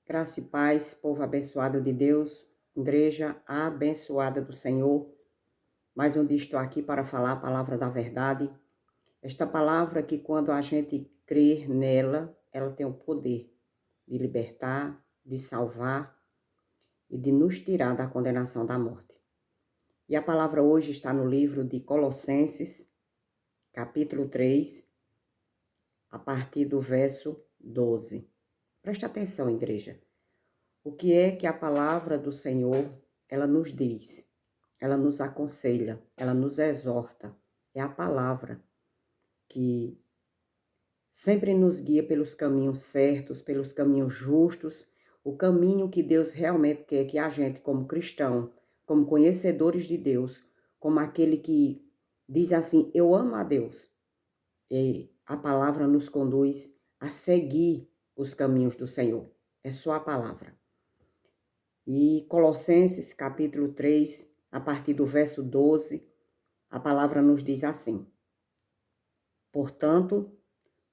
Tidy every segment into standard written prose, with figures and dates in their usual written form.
Graça e paz, povo abençoado de Deus, igreja abençoada do Senhor. Mais um dia estou aqui para falar a palavra da verdade. Esta palavra que quando a gente crer nela, ela tem o poder de libertar, de salvar e de nos tirar da condenação da morte. E a palavra hoje está no livro de Colossenses, capítulo 3, a partir do verso 12. Preste atenção, igreja. O que é que a palavra do Senhor, ela nos diz? Ela nos aconselha, ela nos exorta. É a palavra que sempre nos guia pelos caminhos certos, pelos caminhos justos, o caminho que Deus realmente quer que a gente, como cristão, como conhecedores de Deus, como aquele que diz assim, eu amo a Deus. E a palavra nos conduz a seguir os caminhos do Senhor. É só a palavra. E Colossenses, capítulo 3, a partir do verso 12, a palavra nos diz assim: portanto,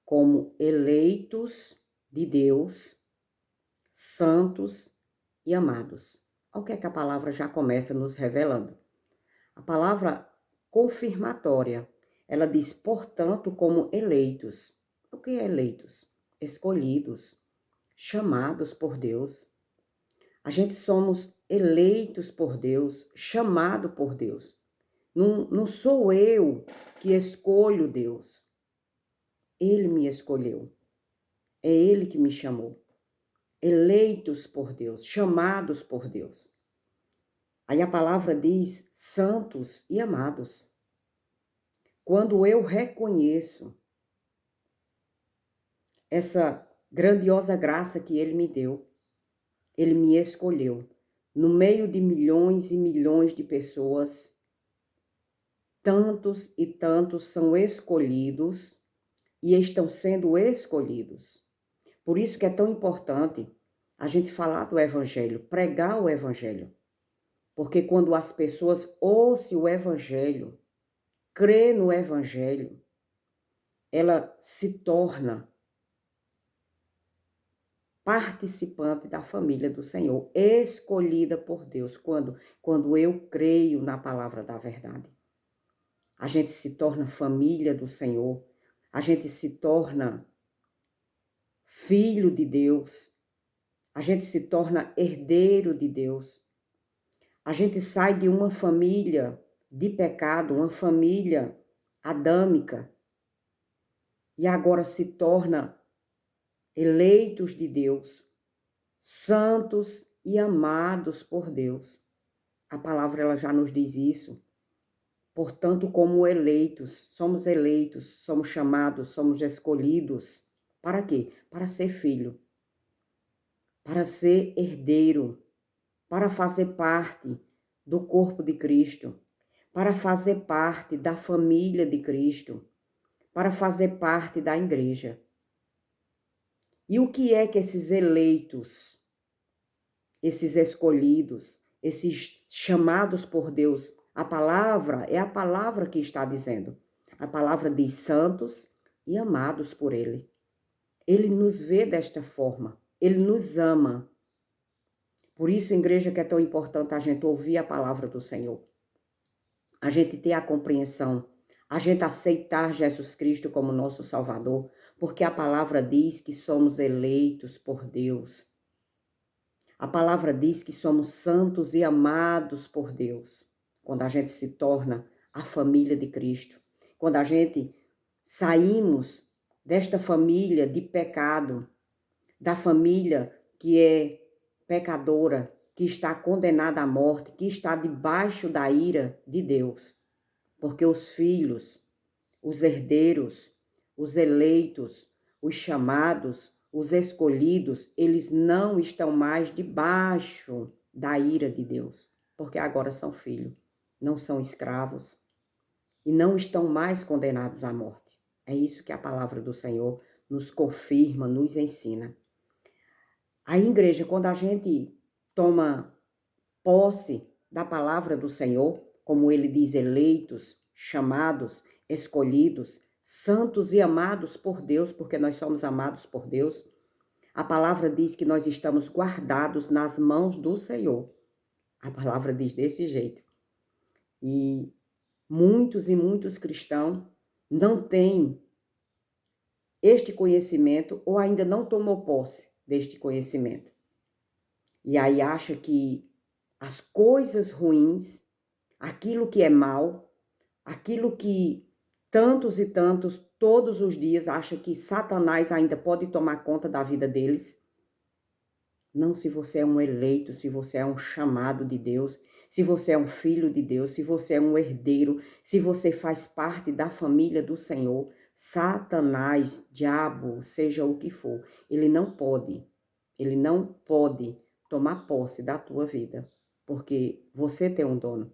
como eleitos de Deus, santos e amados. Olha o que é que a palavra já começa nos revelando. A palavra confirmatória, ela diz, portanto, como eleitos. O que é eleitos? Escolhidos, chamados por Deus. A gente somos eleitos por Deus, chamado por Deus. Não sou eu que escolho Deus. Ele me escolheu. É Ele que me chamou. Eleitos por Deus, chamados por Deus. Aí a palavra diz santos e amados. Quando eu reconheço essa grandiosa graça que Ele me deu, Ele me escolheu. No meio de milhões e milhões de pessoas, tantos e tantos são escolhidos e estão sendo escolhidos. Por isso que é tão importante a gente falar do Evangelho, pregar o Evangelho. Porque quando as pessoas ouvem o Evangelho, crê no Evangelho, ela se torna participante da família do Senhor, escolhida por Deus, quando eu creio na palavra da verdade. A gente se torna família do Senhor, a gente se torna filho de Deus, a gente se torna herdeiro de Deus. A gente sai de uma família de pecado, uma família adâmica, e agora se torna eleitos de Deus, santos e amados por Deus. A palavra ela já nos diz isso. Portanto, como eleitos, somos chamados, somos escolhidos. Para quê? Para ser filho, para ser herdeiro, para fazer parte do corpo de Cristo, para fazer parte da família de Cristo, para fazer parte da igreja. E o que é que esses eleitos, esses escolhidos, esses chamados por Deus, a palavra é a palavra que está dizendo. A palavra diz santos e amados por Ele. Ele nos vê desta forma, Ele nos ama. Por isso, igreja, que é tão importante a gente ouvir a palavra do Senhor. A gente ter a compreensão, a gente aceitar Jesus Cristo como nosso Salvador, porque a palavra diz que somos eleitos por Deus. A palavra diz que somos santos e amados por Deus, quando a gente se torna a família de Cristo. Quando a gente saímos desta família de pecado, da família que é pecadora, que está condenada à morte, que está debaixo da ira de Deus. Porque os filhos, os herdeiros, os eleitos, os chamados, os escolhidos, eles não estão mais debaixo da ira de Deus, porque agora são filhos, não são escravos e não estão mais condenados à morte. É isso que a palavra do Senhor nos confirma, nos ensina. A igreja, quando a gente toma posse da palavra do Senhor, como ele diz, eleitos, chamados, escolhidos, santos e amados por Deus, porque nós somos amados por Deus, A palavra diz que nós estamos guardados nas mãos do Senhor. A palavra diz desse jeito. E muitos cristãos não têm este conhecimento ou ainda não tomou posse deste conhecimento. E aí acha que as coisas ruins, aquilo que é mal, aquilo que tantos e tantos, todos os dias, acha que Satanás ainda pode tomar conta da vida deles. Não, se você é um eleito, se você é um chamado de Deus, se você é um filho de Deus, se você é um herdeiro, se você faz parte da família do Senhor, Satanás, diabo, seja o que for, ele não pode tomar posse da tua vida, porque você tem um dono.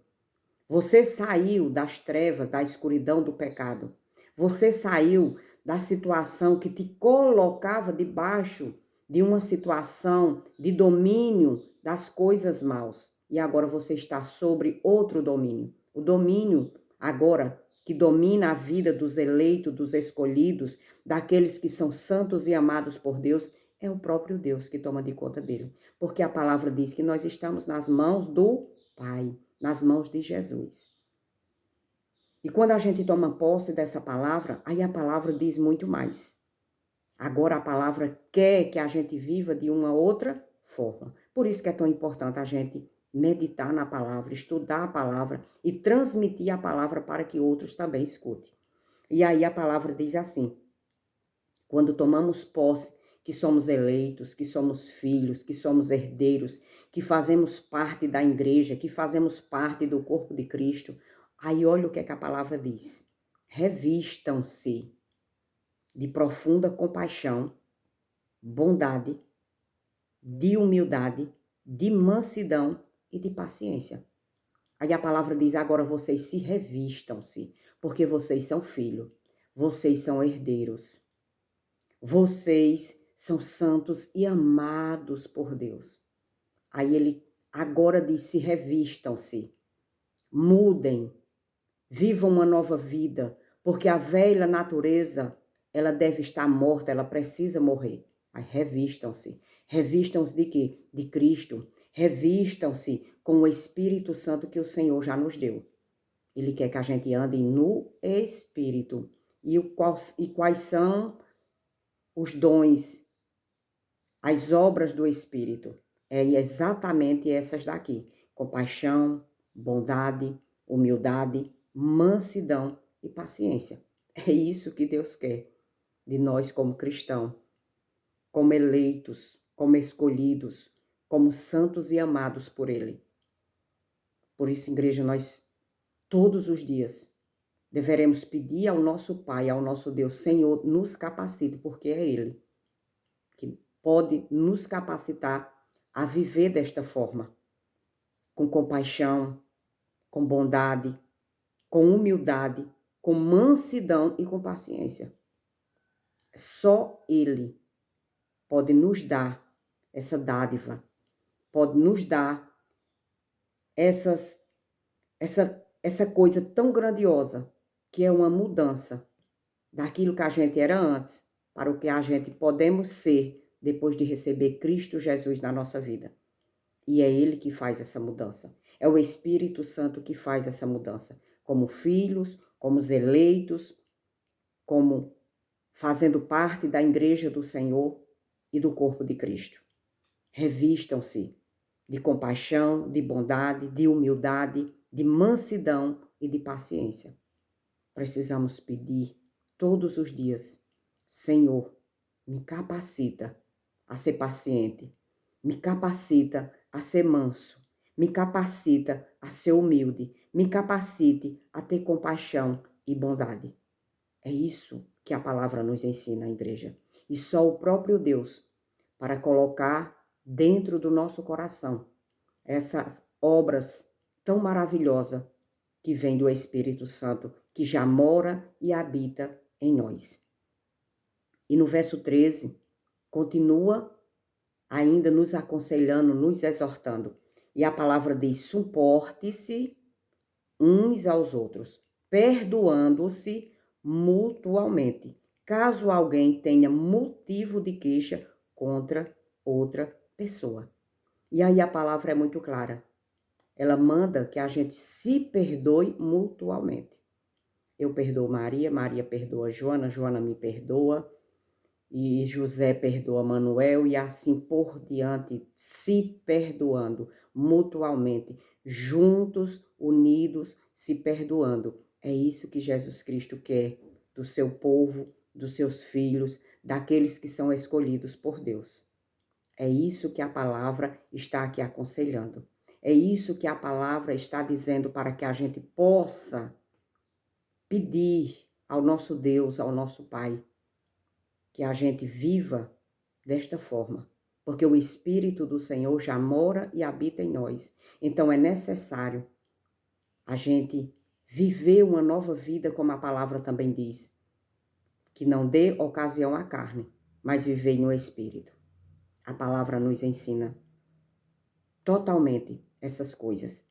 Você saiu das trevas, da escuridão do pecado. Você saiu da situação que te colocava debaixo de uma situação de domínio das coisas maus. E agora você está sobre outro domínio. O domínio agora que domina a vida dos eleitos, dos escolhidos, daqueles que são santos e amados por Deus, é o próprio Deus que toma de conta dele. Porque a palavra diz que nós estamos nas mãos do Pai, nas mãos de Jesus. E quando a gente toma posse dessa palavra, aí a palavra diz muito mais. Agora a palavra quer que a gente viva de uma outra forma. Por isso que é tão importante a gente meditar na palavra, estudar a palavra e transmitir a palavra para que outros também escutem. E aí a palavra diz assim: quando tomamos posse que somos eleitos, que somos filhos, que somos herdeiros, que fazemos parte da igreja, que fazemos parte do corpo de Cristo, aí olha o que é que a palavra diz. Revistam-se de profunda compaixão, bondade, de humildade, de mansidão e de paciência. Aí a palavra diz, agora vocês se revistam-se, porque vocês são filhos, vocês são herdeiros, vocês são santos e amados por Deus. Aí ele agora diz, se revistam-se, mudem, vivam uma nova vida, porque a velha natureza, ela deve estar morta, ela precisa morrer. Aí revistam-se. Revistam-se de quê? De Cristo. Revistam-se com o Espírito Santo que o Senhor já nos deu. Ele quer que a gente ande no Espírito. E quais são os dons, as obras do Espírito? É exatamente essas daqui. Compaixão, bondade, humildade, mansidão e paciência. É isso que Deus quer de nós como cristãos, como eleitos, como escolhidos, como santos e amados por Ele. Por isso, igreja, nós todos os dias deveremos pedir ao nosso Pai, ao nosso Deus, Senhor, nos capacite, porque é Ele que pode nos capacitar a viver desta forma, com compaixão, com bondade, com humildade, com mansidão e com paciência. Só Ele pode nos dar essa dádiva, pode nos dar essa coisa tão grandiosa, que é uma mudança daquilo que a gente era antes, para o que a gente podemos ser depois de receber Cristo Jesus na nossa vida. E é Ele que faz essa mudança. É o Espírito Santo que faz essa mudança. Como filhos, como os eleitos, como fazendo parte da igreja do Senhor e do corpo de Cristo. Revistam-se de compaixão, de bondade, de humildade, de mansidão e de paciência. Precisamos pedir todos os dias, Senhor, me capacita a ser paciente, me capacita a ser manso, me capacita a ser humilde, me capacite a ter compaixão e bondade. É isso que a palavra nos ensina, igreja. E só o próprio Deus, para colocar dentro do nosso coração essas obras tão maravilhosas que vêm do Espírito Santo, que já mora e habita em nós. E no verso 13, continua ainda nos aconselhando, nos exortando. E a palavra diz, suporte-se uns aos outros, perdoando-se mutualmente. Caso alguém tenha motivo de queixa contra outra pessoa. E aí a palavra é muito clara. Ela manda que a gente se perdoe mutualmente. Eu perdoo Maria, Maria perdoa Joana, Joana me perdoa, e José perdoa Manuel, e assim por diante, se perdoando mutualmente, juntos, unidos, se perdoando. É isso que Jesus Cristo quer do seu povo, dos seus filhos, daqueles que são escolhidos por Deus. É isso que a palavra está aqui aconselhando. É isso que a palavra está dizendo para que a gente possa pedir ao nosso Deus, ao nosso Pai, que a gente viva desta forma, porque o Espírito do Senhor já mora e habita em nós. Então é necessário a gente viver uma nova vida, como a palavra também diz, que não dê ocasião à carne, mas viver no Espírito. A palavra nos ensina totalmente essas coisas.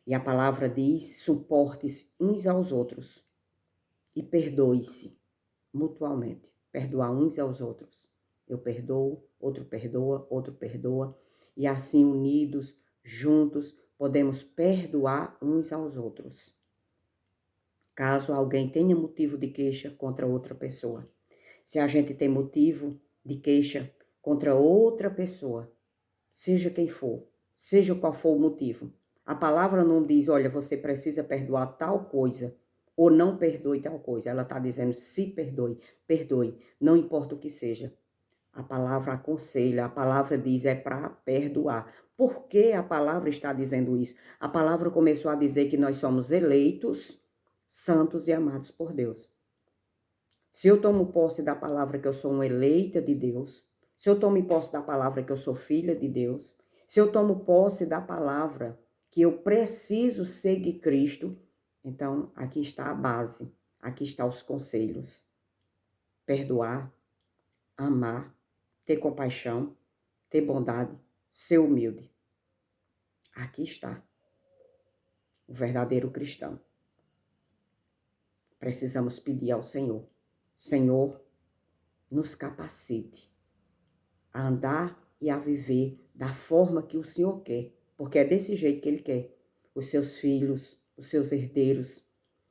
E a palavra diz: suporte-se uns aos outros e perdoe-se mutualmente. Perdoar uns aos outros. Eu perdoo, outro perdoa, e assim unidos, juntos, podemos perdoar uns aos outros. Caso alguém tenha motivo de queixa contra outra pessoa. Se a gente tem motivo de queixa contra outra pessoa, seja quem for, seja qual for o motivo, a palavra não diz, olha, você precisa perdoar tal coisa, ou não perdoe tal coisa. Ela está dizendo, se perdoe, perdoe, não importa o que seja. A palavra aconselha, a palavra diz, é para perdoar. Por que a palavra está dizendo isso? A palavra começou a dizer que nós somos eleitos, santos e amados por Deus. Se eu tomo posse da palavra que eu sou uma eleita de Deus, se eu tomo posse da palavra que eu sou filha de Deus, se eu tomo posse da palavra que eu preciso seguir Cristo, então aqui está a base, aqui estão os conselhos. Perdoar, amar, ter compaixão, ter bondade, ser humilde. Aqui está o verdadeiro cristão. Precisamos pedir ao Senhor, Senhor, nos capacite a andar e a viver da forma que o Senhor quer, porque é desse jeito que Ele quer. Os seus filhos, os seus herdeiros,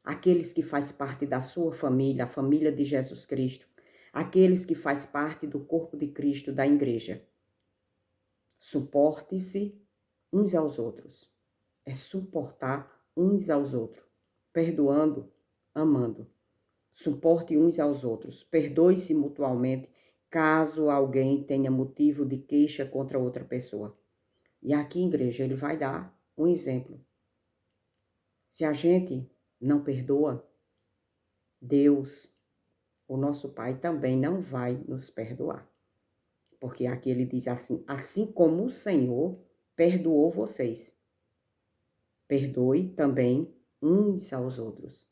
aqueles que fazem parte da sua família, a família de Jesus Cristo, aqueles que fazem parte do corpo de Cristo, da igreja. Suporte-se uns aos outros. É suportar uns aos outros, perdoando, amando. Suporte uns aos outros, perdoe-se mutualmente, caso alguém tenha motivo de queixa contra outra pessoa. E aqui, igreja, ele vai dar um exemplo. Se a gente não perdoa, Deus, o nosso Pai, também não vai nos perdoar. Porque aqui ele diz assim, assim como o Senhor perdoou vocês, perdoe também uns aos outros.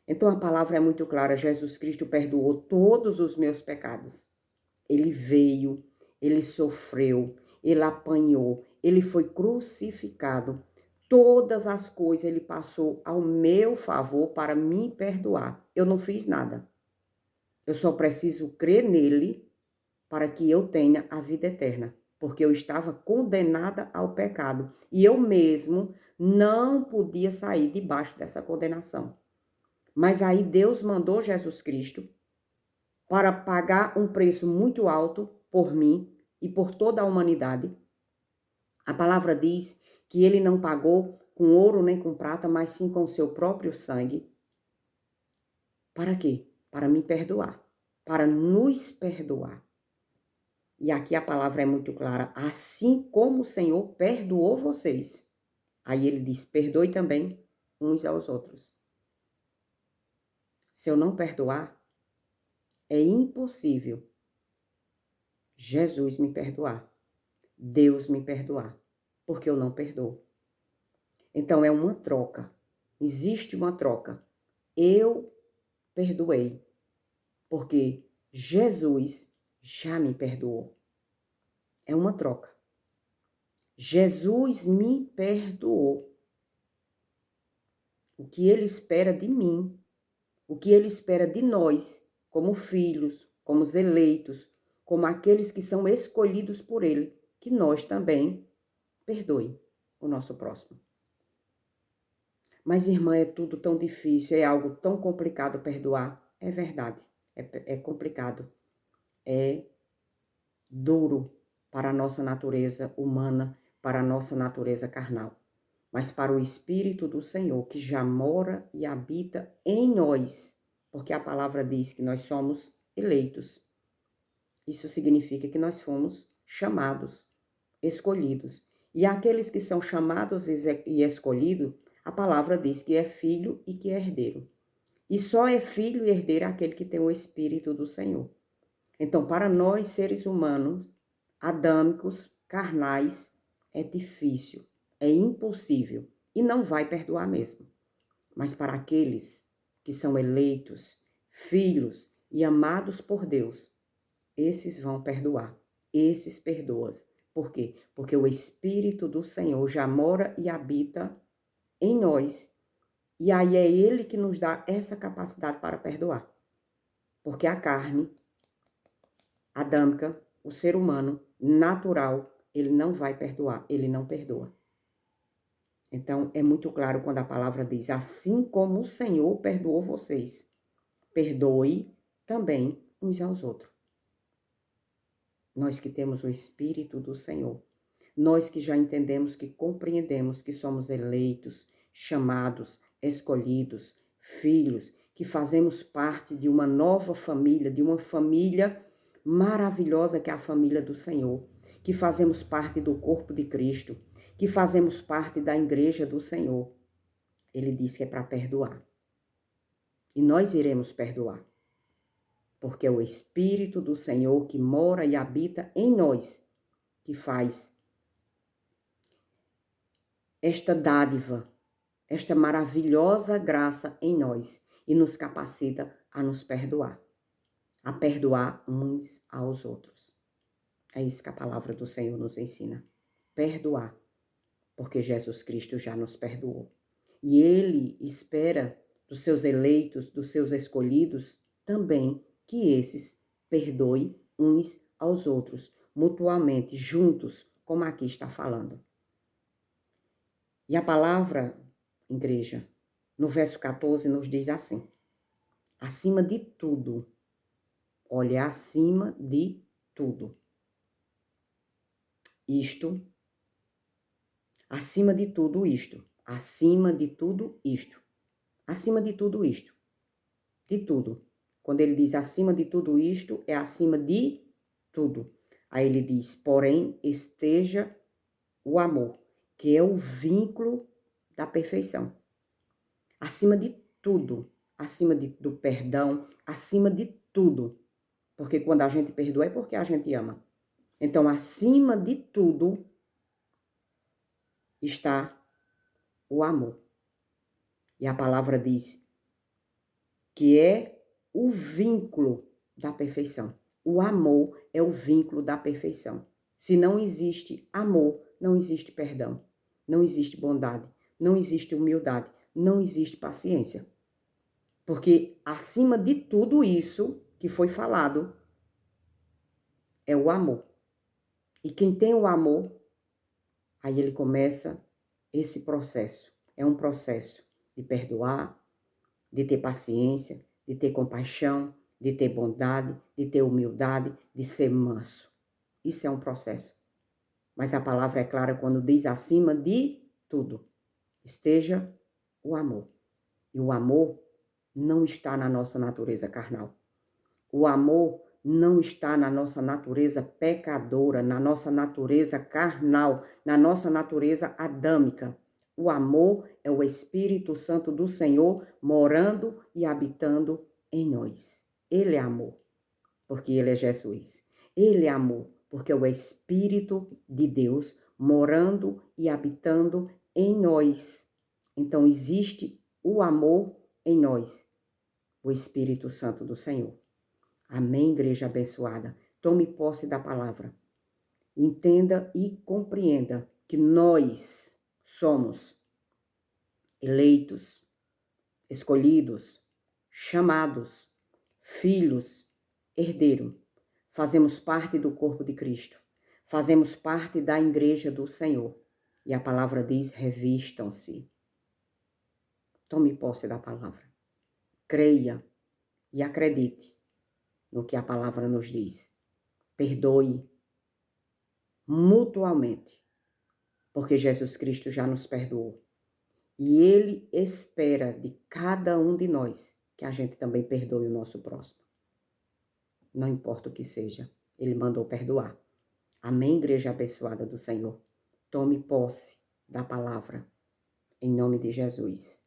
Então a palavra é muito clara, Jesus Cristo perdoou todos os meus pecados. Ele veio, ele sofreu, ele apanhou, ele foi crucificado. Todas as coisas ele passou ao meu favor para me perdoar. Eu não fiz nada. Eu só preciso crer nele para que eu tenha a vida eterna, porque eu estava condenada ao pecado e eu mesmo não podia sair debaixo dessa condenação. Mas aí Deus mandou Jesus Cristo para pagar um preço muito alto por mim e por toda a humanidade. A palavra diz que ele não pagou com ouro nem com prata, mas sim com o seu próprio sangue. Para quê? Para me perdoar, para nos perdoar. E aqui a palavra é muito clara, assim como o Senhor perdoou vocês. Aí ele diz, perdoe também uns aos outros. Se eu não perdoar, é impossível Jesus me perdoar, Deus me perdoar, porque eu não perdoo. Então é uma troca, existe uma troca. Eu perdoei, porque Jesus já me perdoou. É uma troca. Jesus me perdoou. O que ele espera de mim, o que ele espera de nós, como filhos, como eleitos, como aqueles que são escolhidos por Ele, que nós também perdoe o nosso próximo. Mas, irmã, é tudo tão difícil, é algo tão complicado perdoar. É verdade, é complicado. É duro para a nossa natureza humana, para a nossa natureza carnal. Mas para o Espírito do Senhor, que já mora e habita em nós, porque a palavra diz que nós somos eleitos. Isso significa que nós fomos chamados, escolhidos. E aqueles que são chamados e escolhidos, a palavra diz que é filho e que é herdeiro. E só é filho e herdeiro aquele que tem o Espírito do Senhor. Então, para nós, seres humanos, adâmicos, carnais, é difícil, é impossível e não vai perdoar mesmo. Mas para aqueles que são eleitos, filhos e amados por Deus, esses vão perdoar, esses perdoam. Por quê? Porque o Espírito do Senhor já mora e habita em nós. E aí é Ele que nos dá essa capacidade para perdoar. Porque a carne adâmica, o ser humano natural, ele não vai perdoar, ele não perdoa. Então, é muito claro quando a palavra diz, assim como o Senhor perdoou vocês, perdoe também uns aos outros. Nós que temos o Espírito do Senhor, nós que já entendemos, que compreendemos que somos eleitos, chamados, escolhidos, filhos, que fazemos parte de uma nova família, de uma família maravilhosa que é a família do Senhor, que fazemos parte do corpo de Cristo, que fazemos parte da igreja do Senhor. Ele diz que é para perdoar. E nós iremos perdoar. Porque é o Espírito do Senhor que mora e habita em nós, que faz esta dádiva, esta maravilhosa graça em nós e nos capacita a nos perdoar, a perdoar uns aos outros. É isso que a palavra do Senhor nos ensina. Perdoar, porque Jesus Cristo já nos perdoou. E Ele espera dos seus eleitos, dos seus escolhidos, também que esses perdoem uns aos outros, mutuamente, juntos, como aqui está falando. E a palavra, igreja, no verso 14 nos diz assim, acima de tudo, olha, acima de tudo. Isto, acima de tudo isto, acima de tudo isto, acima de tudo isto, de tudo. Quando ele diz acima de tudo isto, é acima de tudo. Aí ele diz, porém, esteja o amor, que é o vínculo da perfeição. Acima de tudo, acima do perdão, acima de tudo. Porque quando a gente perdoa é porque a gente ama. Então, acima de tudo está o amor. E a palavra diz que é o vínculo da perfeição. O amor é o vínculo da perfeição. Se não existe amor, não existe perdão, não existe bondade, não existe humildade, não existe paciência. Porque acima de tudo isso que foi falado é o amor. E quem tem o amor, aí ele começa esse processo. É um processo de perdoar, de ter paciência, de ter compaixão, de ter bondade, de ter humildade, de ser manso. Isso é um processo. Mas a palavra é clara quando diz acima de tudo, esteja o amor. E o amor não está na nossa natureza carnal. O amor não está na nossa natureza pecadora, na nossa natureza carnal, na nossa natureza adâmica. O amor é o Espírito Santo do Senhor morando e habitando em nós. Ele é amor, porque Ele é Jesus. Ele é amor, porque é o Espírito de Deus morando e habitando em nós. Então, existe o amor em nós, o Espírito Santo do Senhor. Amém, igreja abençoada. Tome posse da palavra. Entenda e compreenda que nós somos eleitos, escolhidos, chamados, filhos, herdeiro, fazemos parte do corpo de Cristo, fazemos parte da igreja do Senhor. E a palavra diz: revistam-se. Tome posse da palavra. Creia e acredite no que a palavra nos diz. Perdoe mutuamente, porque Jesus Cristo já nos perdoou. E Ele espera de cada um de nós que a gente também perdoe o nosso próximo. Não importa o que seja, Ele mandou perdoar. Amém, igreja abençoada do Senhor. Tome posse da palavra, em nome de Jesus.